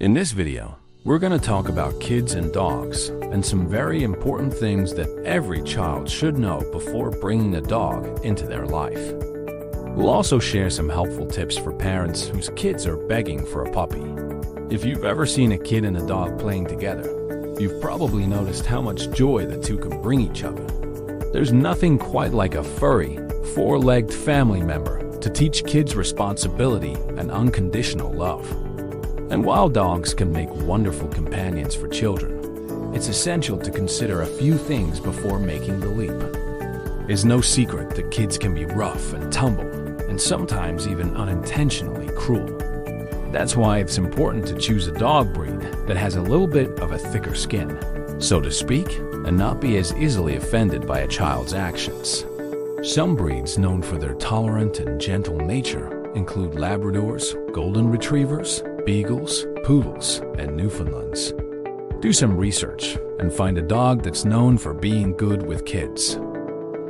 In this video, we're going to talk about kids and dogs and some very important things that every child should know before bringing a dog into their life. We'll also share some helpful tips for parents whose kids are begging for a puppy. If you've ever seen a kid and a dog playing together, you've probably noticed how much joy the two can bring each other. There's nothing quite like a furry, four-legged family member to teach kids responsibility and unconditional love. And while dogs can make wonderful companions for children, it's essential to consider a few things before making the leap. It's no secret that kids can be rough and tumble, and sometimes even unintentionally cruel. That's why it's important to choose a dog breed that has a little bit of a thicker skin, so to speak, and not be as easily offended by a child's actions. Some breeds known for their tolerant and gentle nature include Labradors, Golden Retrievers, Beagles, Poodles, and Newfoundlands. Do some research and find a dog that's known for being good with kids.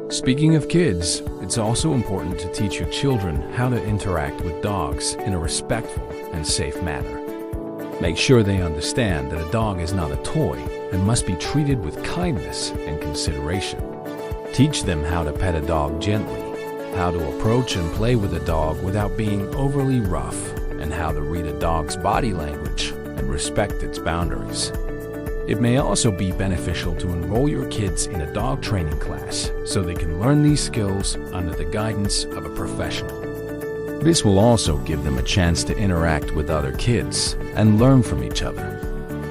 Speaking of kids, it's also important to teach your children how to interact with dogs in a respectful and safe manner. Make sure they understand that a dog is not a toy and must be treated with kindness and consideration. Teach them how to pet a dog gently, how to approach and play with a dog without being overly rough, and how to read a dog's body language and respect its boundaries. It may also be beneficial to enroll your kids in a dog training class so they can learn these skills under the guidance of a professional. This will also give them a chance to interact with other kids and learn from each other.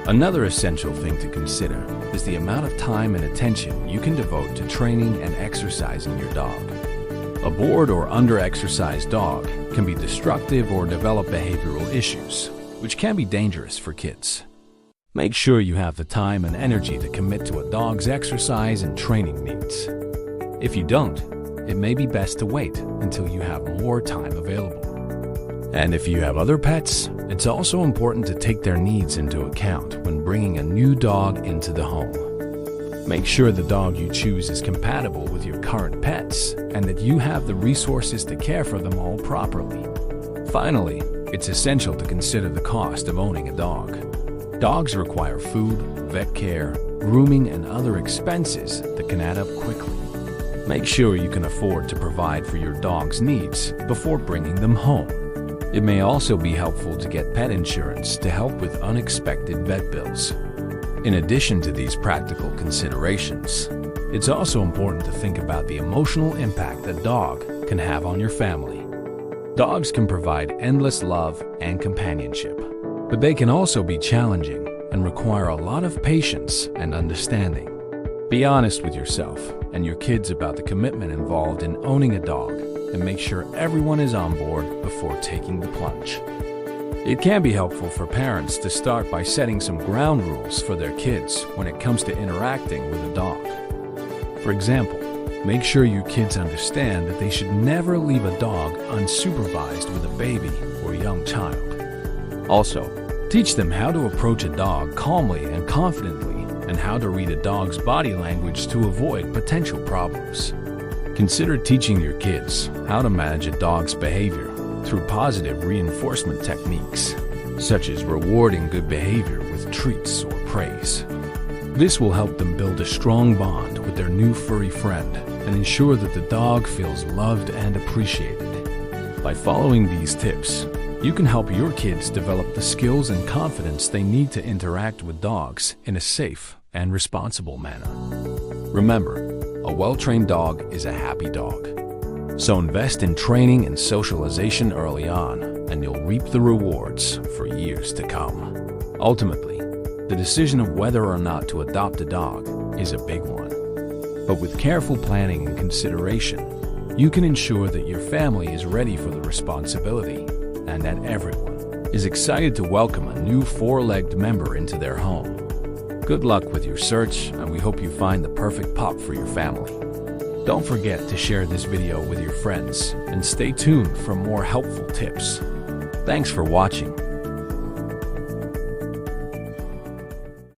Another essential thing to consider is the amount of time and attention you can devote to training and exercising your dog. A bored or under-exercised dog can be destructive or develop behavioral issues, which can be dangerous for kids. Make sure you have the time and energy to commit to a dog's exercise and training needs. If you don't, it may be best to wait until you have more time available. And if you have other pets, it's also important to take their needs into account when bringing a new dog into the home. Make sure the dog you choose is compatible with your current pets and that you have the resources to care for them all properly. Finally, it's essential to consider the cost of owning a dog. Dogs require food, vet care, grooming, and other expenses that can add up quickly. Make sure you can afford to provide for your dog's needs before bringing them home. It may also be helpful to get pet insurance to help with unexpected vet bills. In addition to these practical considerations, it's also important to think about the emotional impact a dog can have on your family. Dogs can provide endless love and companionship, but they can also be challenging and require a lot of patience and understanding. Be honest with yourself and your kids about the commitment involved in owning a dog, and make sure everyone is on board before taking the plunge. It can be helpful for parents to start by setting some ground rules for their kids when it comes to interacting with a dog. For example, make sure your kids understand that they should never leave a dog unsupervised with a baby or young child. Also, teach them how to approach a dog calmly and confidently, and how to read a dog's body language to avoid potential problems. Consider teaching your kids how to manage a dog's behavior through positive reinforcement techniques, such as rewarding good behavior with treats or praise. This will help them build a strong bond with their new furry friend and ensure that the dog feels loved and appreciated. By following these tips, you can help your kids develop the skills and confidence they need to interact with dogs in a safe and responsible manner. Remember, a well-trained dog is a happy dog. So invest in training and socialization early on, and you'll reap the rewards for years to come. Ultimately, the decision of whether or not to adopt a dog is a big one. But with careful planning and consideration, you can ensure that your family is ready for the responsibility and that everyone is excited to welcome a new four-legged member into their home. Good luck with your search, and we hope you find the perfect pup for your family. Don't forget to share this video with your friends and stay tuned for more helpful tips. Thanks for watching.